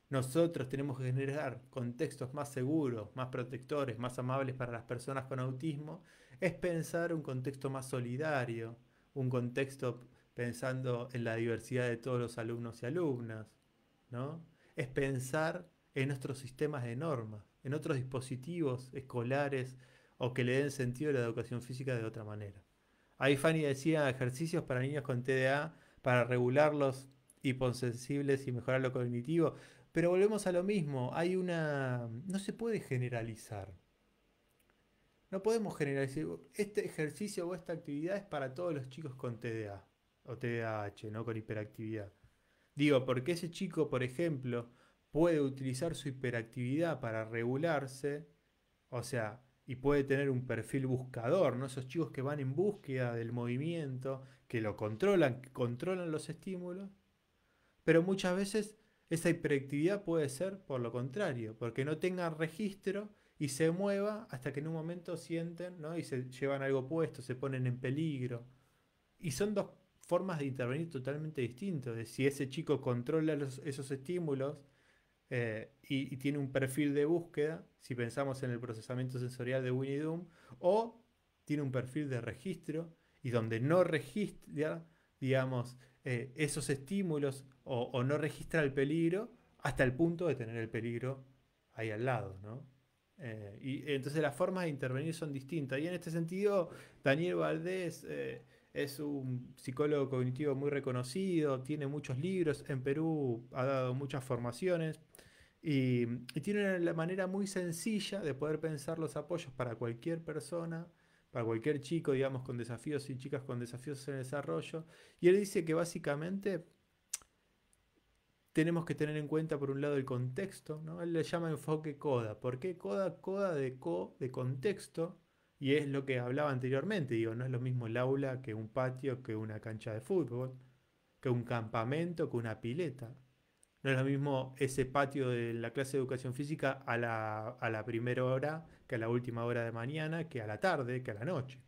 nosotros tenemos que generar contextos más seguros, más protectores, más amables para las personas con autismo, es pensar un contexto más solidario, un contexto pensando en la diversidad de todos los alumnos y alumnas, ¿no? Es pensar en nuestros sistemas de normas, en otros dispositivos escolares o que le den sentido a la educación física de otra manera. Ahí Fanny decía ejercicios para niños con TDA para regular los hiposensibles y mejorar lo cognitivo. Pero volvemos a lo mismo, no se puede generalizar. No podemos generalizar. Este ejercicio o esta actividad es para todos los chicos con TDA o TDAH, ¿no? Con hiperactividad. Digo, porque ese chico, por ejemplo, puede utilizar su hiperactividad para regularse, o sea, y puede tener un perfil buscador, ¿no? Esos chicos que van en búsqueda del movimiento, que lo controlan, que controlan los estímulos, pero muchas veces esa hiperactividad puede ser por lo contrario, porque no tengan registro y se mueva hasta que en un momento sienten, ¿no? Y se llevan algo puesto, se ponen en peligro. Y son dos formas de intervenir totalmente distintas, de si ese chico controla esos estímulos y tiene un perfil de búsqueda, si pensamos en el procesamiento sensorial de Winnie Doom, o tiene un perfil de registro y donde no registra, digamos, esos estímulos o no registra el peligro hasta el punto de tener el peligro ahí al lado, ¿no? Y entonces las formas de intervenir son distintas. Y en este sentido, Daniel Valdés es un psicólogo cognitivo muy reconocido, tiene muchos libros, en Perú ha dado muchas formaciones y, y tiene una manera muy sencilla de poder pensar los apoyos para cualquier persona, para cualquier chico, digamos, con desafíos y chicas con desafíos en el desarrollo. Y él dice que básicamente tenemos que tener en cuenta por un lado el contexto, ¿no? Él le llama enfoque CODA. ¿Por qué CODA? CODA de contexto, y es lo que hablaba anteriormente, digo, no es lo mismo el aula que un patio, que una cancha de fútbol, que un campamento, que una pileta. No es lo mismo ese patio de la clase de educación física a la primera hora, que a la última hora de mañana, que a la tarde, que a la noche.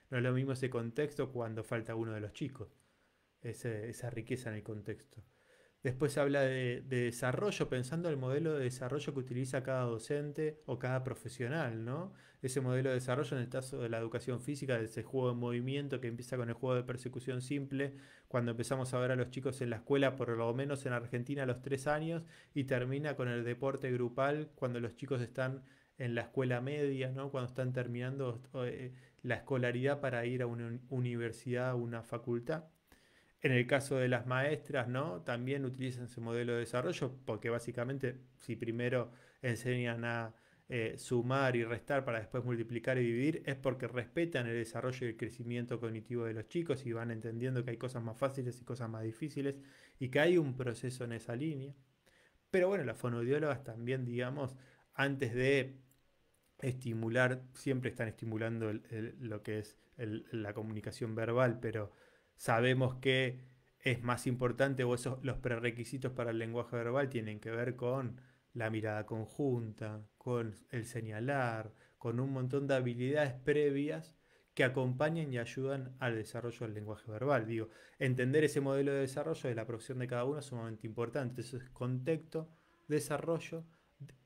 No es lo mismo ese contexto cuando falta uno de los chicos, esa riqueza en el contexto. Después habla de desarrollo, pensando en el modelo de desarrollo que utiliza cada docente o cada profesional, ¿no? Ese modelo de desarrollo en el caso de la educación física, de ese juego de movimiento que empieza con el juego de persecución simple, cuando empezamos a ver a los chicos en la escuela, por lo menos en Argentina a los 3 años, y termina con el deporte grupal cuando los chicos están en la escuela media, ¿no? Cuando están terminando la escolaridad para ir a una universidad o una facultad. En el caso de las maestras, ¿no? También utilizan ese modelo de desarrollo porque básicamente si primero enseñan a sumar y restar para después multiplicar y dividir, es porque respetan el desarrollo y el crecimiento cognitivo de los chicos y van entendiendo que hay cosas más fáciles y cosas más difíciles y que hay un proceso en esa línea. Pero bueno, las fonoaudiólogas también, digamos, antes de estimular, siempre están estimulando lo que es la comunicación verbal, pero sabemos que es más importante o esos, los prerequisitos para el lenguaje verbal tienen que ver con la mirada conjunta, con el señalar, con un montón de habilidades previas que acompañan y ayudan al desarrollo del lenguaje verbal. Digo, entender ese modelo de desarrollo de la profesión de cada uno es sumamente importante. Eso es contexto, desarrollo.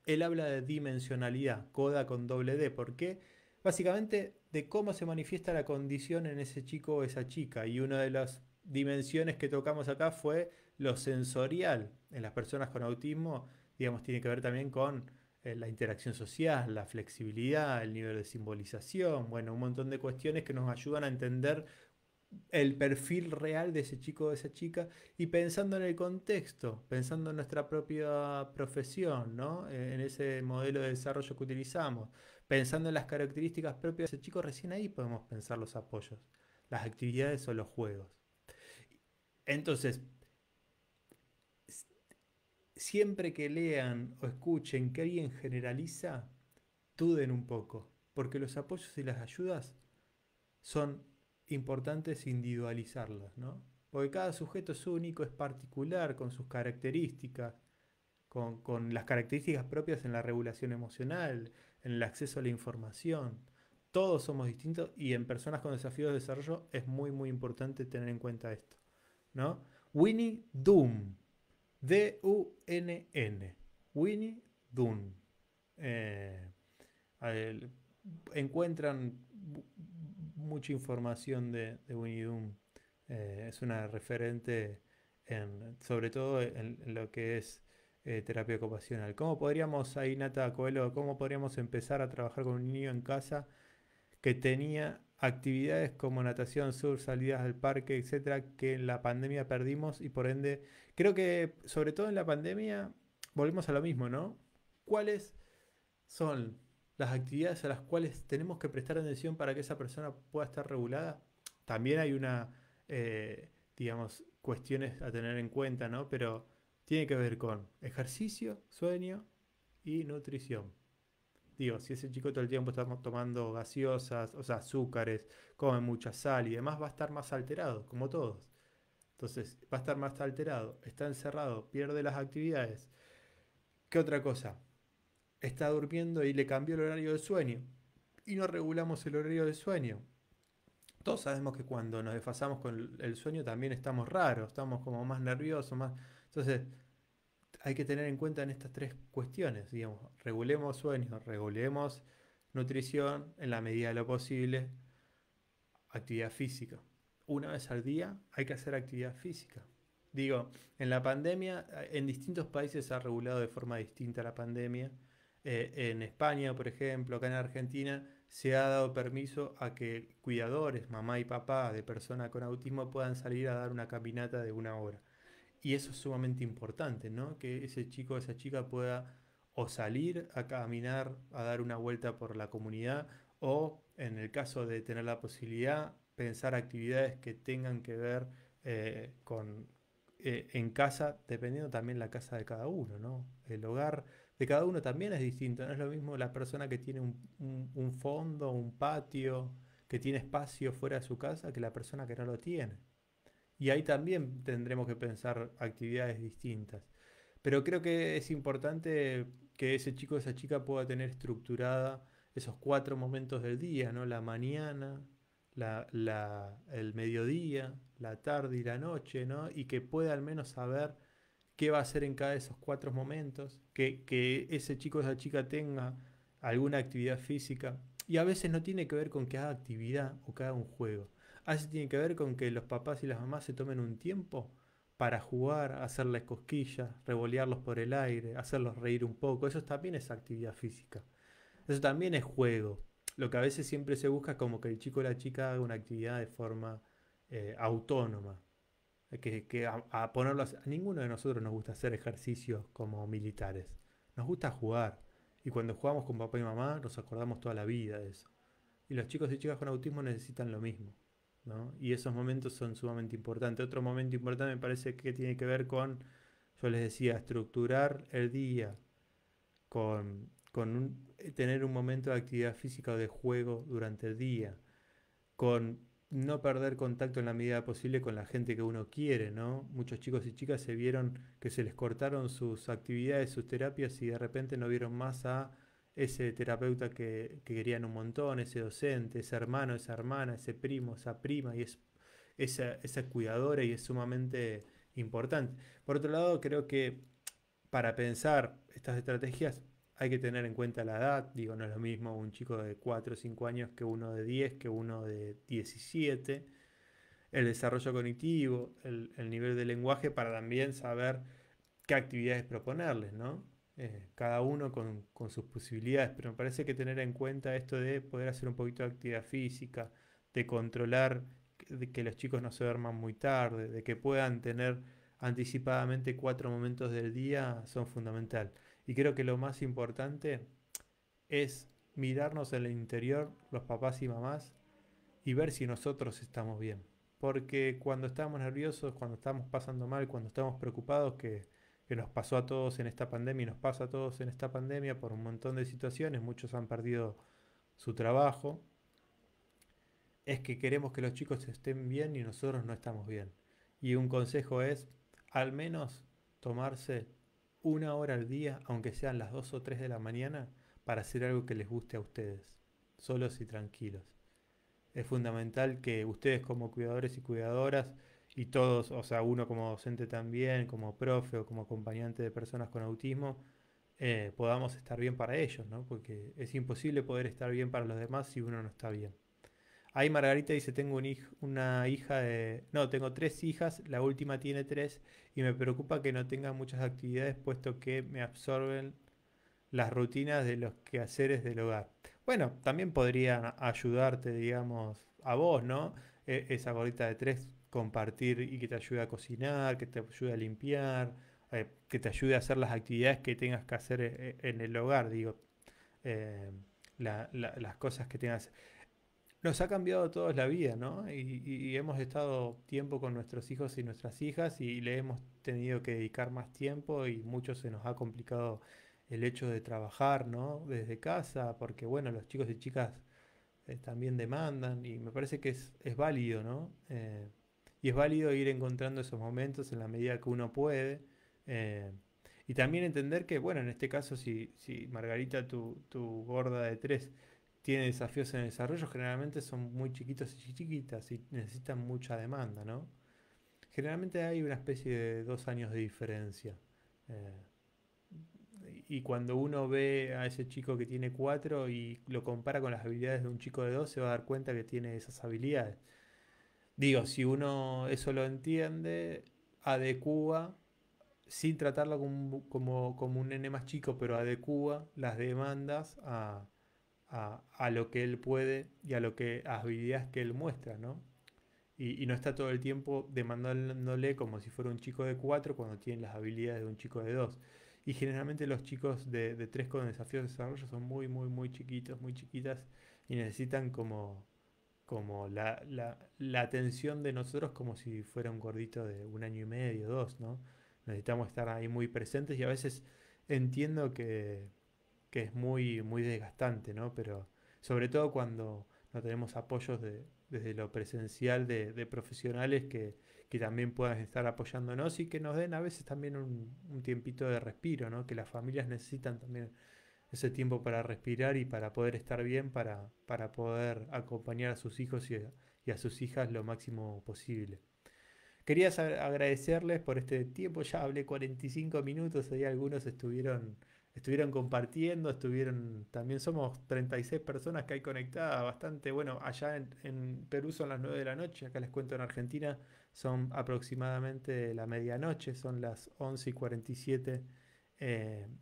Él habla de dimensionalidad, coda con doble D. ¿Por qué? Básicamente de cómo se manifiesta la condición en ese chico o esa chica. Y una de las dimensiones que tocamos acá fue lo sensorial. En las personas con autismo, digamos, tiene que ver también con la interacción social, la flexibilidad, el nivel de simbolización, bueno, un montón de cuestiones que nos ayudan a entender el perfil real de ese chico o de esa chica y pensando en el contexto, pensando en nuestra propia profesión, ¿no? En ese modelo de desarrollo que utilizamos, pensando en las características propias de ese chico, recién ahí podemos pensar los apoyos, las actividades o los juegos. Entonces, siempre que lean o escuchen que alguien generaliza, duden un poco, porque los apoyos y las ayudas son importantes individualizarlas, ¿no? Porque cada sujeto es único, es particular, con sus características, con las características propias en la regulación emocional, en el acceso a la información. Todos somos distintos y en personas con desafíos de desarrollo es muy, muy importante tener en cuenta esto, ¿no? Winnie Doom, D-U-N-N, Winnie Doom. Eh, el- encuentran mucha información de Winnie Doom. Es una referente sobre todo en lo que es terapia ocupacional. ¿Cómo podríamos, ahí Nata Coelho, cómo podríamos empezar a trabajar con un niño en casa que tenía actividades como natación, surf, salidas al parque, etcétera, que en la pandemia perdimos y por ende, creo que sobre todo en la pandemia volvemos a lo mismo, ¿no? ¿Cuáles son las actividades a las cuales tenemos que prestar atención para que esa persona pueda estar regulada? También hay una, digamos, cuestiones a tener en cuenta, ¿no? Pero tiene que ver con ejercicio, sueño y nutrición. Digo, si ese chico todo el tiempo está tomando gaseosas, o sea, azúcares, come mucha sal y demás, va a estar más alterado, como todos. Entonces, va a estar más alterado, está encerrado, pierde las actividades. ¿Qué otra cosa? Está durmiendo y le cambió el horario de sueño y no regulamos el horario de sueño. Todos sabemos que cuando nos desfasamos con el sueño también estamos raros, estamos como más nerviosos, más... Entonces, hay que tener en cuenta en estas tres cuestiones, digamos, regulemos sueño, regulemos nutrición en la medida de lo posible, actividad física. Una vez al día hay que hacer actividad física. Digo, en la pandemia, en distintos países se ha regulado de forma distinta la pandemia. En España, por ejemplo, acá en Argentina, se ha dado permiso a que cuidadores, mamá y papá de personas con autismo puedan salir a dar una caminata de 1 hora. Y eso es sumamente importante, ¿no? Que ese chico o esa chica pueda o salir a caminar, a dar una vuelta por la comunidad, o en el caso de tener la posibilidad, pensar actividades que tengan que ver con en casa, dependiendo también la casa de cada uno, ¿no? El hogar de cada uno también es distinto. No es lo mismo la persona que tiene un fondo, un patio, que tiene espacio fuera de su casa, que la persona que no lo tiene. Y ahí también tendremos que pensar actividades distintas. Pero creo que es importante que ese chico o esa chica pueda tener estructurada esos 4 momentos del día, ¿no? La mañana, el mediodía, la tarde y la noche, ¿no? Y que pueda al menos saber qué va a hacer en cada de esos 4 momentos, que ese chico o esa chica tenga alguna actividad física. Y a veces no tiene que ver con que haga actividad o que haga un juego. A veces tiene que ver con que los papás y las mamás se tomen un tiempo para jugar, hacerles cosquillas, revolearlos por el aire, hacerlos reír un poco. Eso también es actividad física. Eso también es juego. Lo que a veces siempre se busca es como que el chico o la chica haga una actividad de forma autónoma. A ponerlos, a ninguno de nosotros nos gusta hacer ejercicios como militares. Nos gusta jugar. Y cuando jugamos con papá y mamá, nos acordamos toda la vida de eso. Y los chicos y chicas con autismo necesitan lo mismo, ¿no? Y esos momentos son sumamente importantes. Otro momento importante me parece que tiene que ver con, yo les decía, estructurar el día, tener un momento de actividad física o de juego durante el día, con no perder contacto en la medida posible con la gente que uno quiere, ¿no? Muchos chicos y chicas se vieron que se les cortaron sus actividades, sus terapias y de repente no vieron más a ese terapeuta que querían un montón, ese docente, ese hermano, esa hermana, ese primo, esa prima, y es esa cuidadora y es sumamente importante. Por otro lado, creo que para pensar estas estrategias hay que tener en cuenta la edad. Digo, no es lo mismo un chico de 4 o 5 años que uno de 10, que uno de 17. El desarrollo cognitivo, el nivel de lenguaje para también saber qué actividades proponerles, ¿no? Cada uno con sus posibilidades, pero me parece que tener en cuenta esto de poder hacer un poquito de actividad física, de controlar de que los chicos no se duerman muy tarde, de que puedan tener anticipadamente 4 momentos del día son fundamental. Y creo que lo más importante es mirarnos en el interior, los papás y mamás, y ver si nosotros estamos bien. Porque cuando estamos nerviosos, cuando estamos pasando mal, cuando estamos preocupados, que nos pasó a todos en esta pandemia y nos pasa a todos en esta pandemia por un montón de situaciones, muchos han perdido su trabajo, es que queremos que los chicos estén bien y nosotros no estamos bien. Y un consejo es, al menos tomarse 1 hora al día, aunque sean las 2 o 3 de la mañana, para hacer algo que les guste a ustedes, solos y tranquilos. Es fundamental que ustedes como cuidadores y cuidadoras y todos, o sea, uno como docente también, como profe o como acompañante de personas con autismo, podamos estar bien para ellos, ¿no? Porque es imposible poder estar bien para los demás si uno no está bien. Ahí Margarita dice, tengo una hija de... No, tengo 3 hijas, la última tiene 3 y me preocupa que no tenga muchas actividades puesto que me absorben las rutinas de los quehaceres del hogar. Bueno, también podrían ayudarte, digamos, a vos, ¿no? Esa gorrita de 3, compartir y que te ayude a cocinar, que te ayude a limpiar, que te ayude a hacer las actividades que tengas que hacer en el hogar, digo, eh, las cosas que tengas. Nos ha cambiado a todos la vida, ¿no? Y hemos estado tiempo con nuestros hijos y nuestras hijas y le hemos tenido que dedicar más tiempo y mucho se nos ha complicado el hecho de trabajar, ¿no? Desde casa, porque bueno, los chicos y chicas también demandan y me parece que es válido, ¿no? Y es válido ir encontrando esos momentos en la medida que uno puede. eh, y también entender que, bueno, en este caso, si Margarita, tu gorda de 3, tiene desafíos en el desarrollo, generalmente son muy chiquitos y chiquitas y necesitan mucha demanda, ¿no? Generalmente hay una especie de 2 años de diferencia. Eh, y cuando uno ve a ese chico que tiene 4 y lo compara con las habilidades de un chico de 2, se va a dar cuenta que tiene esas habilidades. Digo, si uno eso lo entiende, adecúa, sin tratarlo como un nene más chico, pero adecúa las demandas a lo que él puede y a lo que a habilidades que él muestra, ¿no? Y no está todo el tiempo demandándole como si fuera un chico de 4 cuando tiene las habilidades de un chico de 2. Y generalmente los chicos de 3 con desafíos de desarrollo son muy, muy, muy chiquitos, muy chiquitas y necesitan como la atención de nosotros como si fuera un gordito de 1 año y medio, 2, ¿no? Necesitamos estar ahí muy presentes y a veces entiendo que es muy, muy desgastante, ¿no? Pero sobre todo cuando no tenemos apoyos desde lo presencial de profesionales que también puedan estar apoyándonos y que nos den a veces también un tiempito de respiro, ¿no? Que las familias necesitan también ese tiempo para respirar y para poder estar bien, para poder acompañar a sus hijos y a sus hijas lo máximo posible. Quería agradecerles por este tiempo, ya hablé 45 minutos, ahí algunos estuvieron compartiendo, también somos 36 personas que hay conectadas, bastante, bueno, allá en Perú son las 9 de la noche, acá les cuento en Argentina son aproximadamente la medianoche, son las 11:47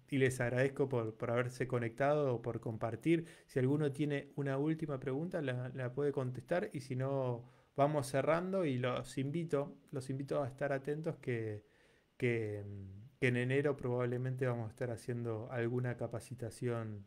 y les agradezco por haberse conectado o por compartir. Si alguno tiene una última pregunta, la puede contestar y si no, vamos cerrando y los invito a estar atentos que en enero probablemente vamos a estar haciendo alguna capacitación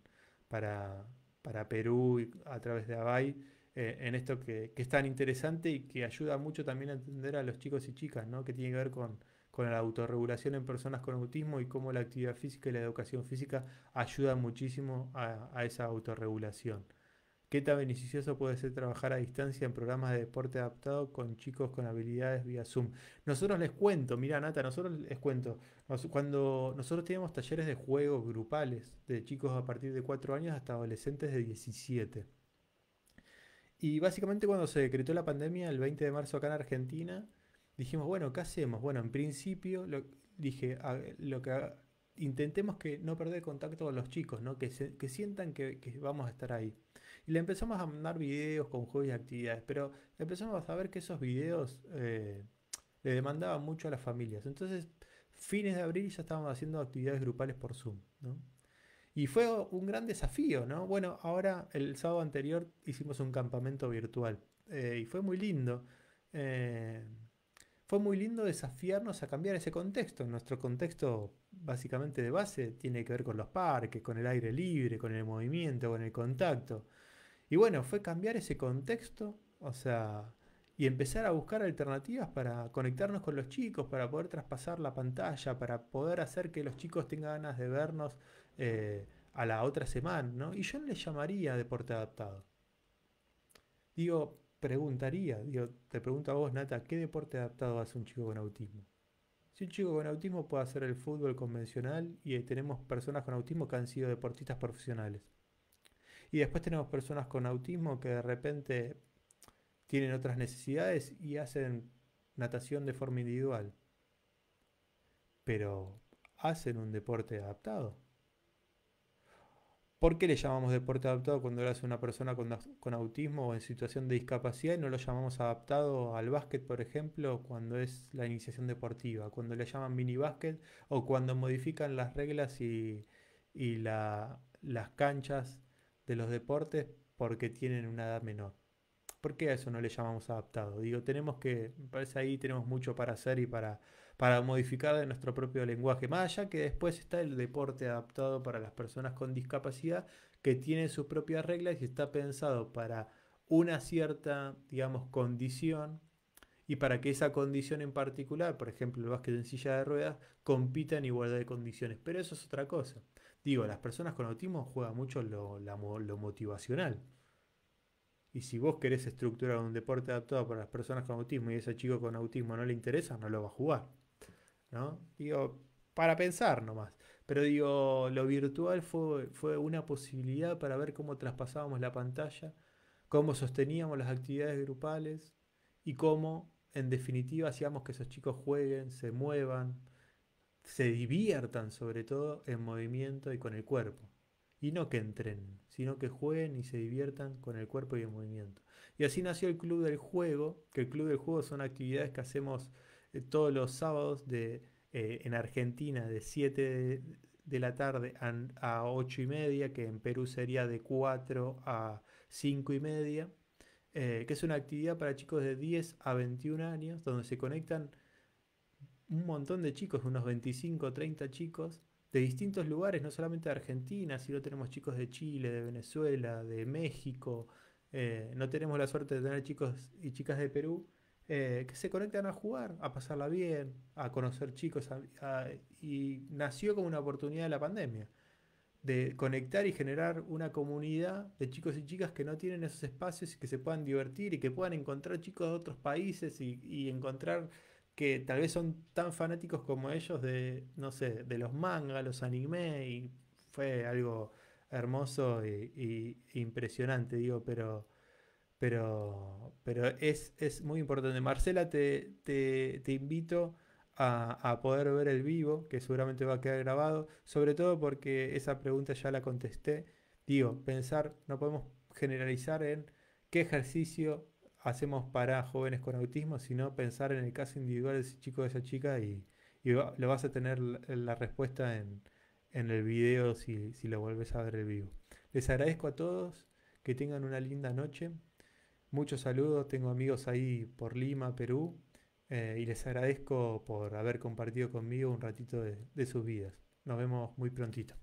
para, para Perú a través de ABAI en esto que es tan interesante y que ayuda mucho también a entender a los chicos y chicas, ¿no? Que tiene que ver con la autorregulación en personas con autismo y cómo la actividad física y la educación física ayudan muchísimo a esa autorregulación. ¿Qué tan beneficioso puede ser trabajar a distancia en programas de deporte adaptado con chicos con habilidades vía Zoom? Nosotros les cuento, mira Nata, nosotros les cuento, cuando nosotros teníamos talleres de juegos grupales de chicos a partir de 4 años hasta adolescentes de 17. Y básicamente cuando se decretó la pandemia el 20 de marzo acá en Argentina, dijimos, bueno, ¿qué hacemos? Bueno, en principio dije, intentemos que no perder contacto con los chicos, ¿no? Que sientan que vamos a estar ahí. Y le empezamos a mandar videos con juegos y actividades, pero empezamos a ver que esos videos le demandaban mucho a las familias. Entonces, fines de abril ya estábamos haciendo actividades grupales por Zoom, ¿no? Y fue un gran desafío, ¿no? Bueno, ahora el sábado anterior hicimos un campamento virtual y fue muy lindo. Eh, Fue muy lindo desafiarnos a cambiar ese contexto. Nuestro contexto básicamente de base tiene que ver con los parques, con el aire libre, con el movimiento, con el contacto. Y bueno, fue cambiar ese contexto, o sea, y empezar a buscar alternativas para conectarnos con los chicos, para poder traspasar la pantalla, para poder hacer que los chicos tengan ganas de vernos a la otra semana, ¿no? Y yo no le llamaría deporte adaptado. Digo, te pregunto a vos, Nata, ¿qué deporte adaptado hace un chico con autismo? Si un chico con autismo puede hacer el fútbol convencional y tenemos personas con autismo que han sido deportistas profesionales. Y después tenemos personas con autismo que de repente tienen otras necesidades y hacen natación de forma individual, pero hacen un deporte adaptado. ¿Por qué le llamamos deporte adaptado cuando lo hace una persona con autismo o en situación de discapacidad y no lo llamamos adaptado al básquet, por ejemplo, cuando es la iniciación deportiva, cuando le llaman mini básquet o cuando modifican las reglas y las canchas de los deportes porque tienen una edad menor? ¿Por qué a eso no le llamamos adaptado? Digo, me parece ahí tenemos mucho para hacer y para modificar de nuestro propio lenguaje. Más allá que después está el deporte adaptado para las personas con discapacidad, que tiene sus propias reglas y está pensado para una cierta, digamos, condición y para que esa condición en particular, por ejemplo, el básquet en silla de ruedas, compita en igualdad de condiciones. Pero eso es otra cosa. Digo, las personas con autismo juegan mucho lo motivacional. Y si vos querés estructurar un deporte adaptado para las personas con autismo y ese chico con autismo no le interesa, no lo va a jugar, ¿no? Digo, para pensar nomás. Pero digo, lo virtual fue una posibilidad para ver cómo traspasábamos la pantalla, cómo sosteníamos las actividades grupales y cómo, en definitiva, hacíamos que esos chicos jueguen, se muevan, se diviertan sobre todo en movimiento y con el cuerpo. Y no que entrenen, sino que jueguen y se diviertan con el cuerpo y el movimiento. Y así nació el Club del Juego, que el Club del Juego son actividades que hacemos todos los sábados en Argentina de la tarde a 8 y media, que en Perú sería de 4 a 5 y media, que es una actividad para chicos de 10 a 21 años, donde se conectan un montón de chicos, unos 25 o 30 chicos, de distintos lugares, no solamente de Argentina, sino tenemos chicos de Chile, de Venezuela, de México, no tenemos la suerte de tener chicos y chicas de Perú, que se conectan a jugar, a pasarla bien, a conocer chicos, y nació como una oportunidad de la pandemia de conectar y generar una comunidad de chicos y chicas que no tienen esos espacios y que se puedan divertir y que puedan encontrar chicos de otros países y encontrar que tal vez son tan fanáticos como ellos de, no sé, de los mangas, los anime, y fue algo hermoso y impresionante, digo, pero es muy importante. Marcela, te invito a poder ver el vivo, que seguramente va a quedar grabado, sobre todo porque esa pregunta ya la contesté. Digo, pensar, no podemos generalizar en qué ejercicio hacemos para jóvenes con autismo, sino pensar en el caso individual de ese chico o de esa chica lo vas a tener la respuesta en el video si lo vuelves a ver el vivo. Les agradezco a todos, que tengan una linda noche. Muchos saludos, tengo amigos ahí por Lima, Perú, y les agradezco por haber compartido conmigo un ratito de sus vidas. Nos vemos muy prontito.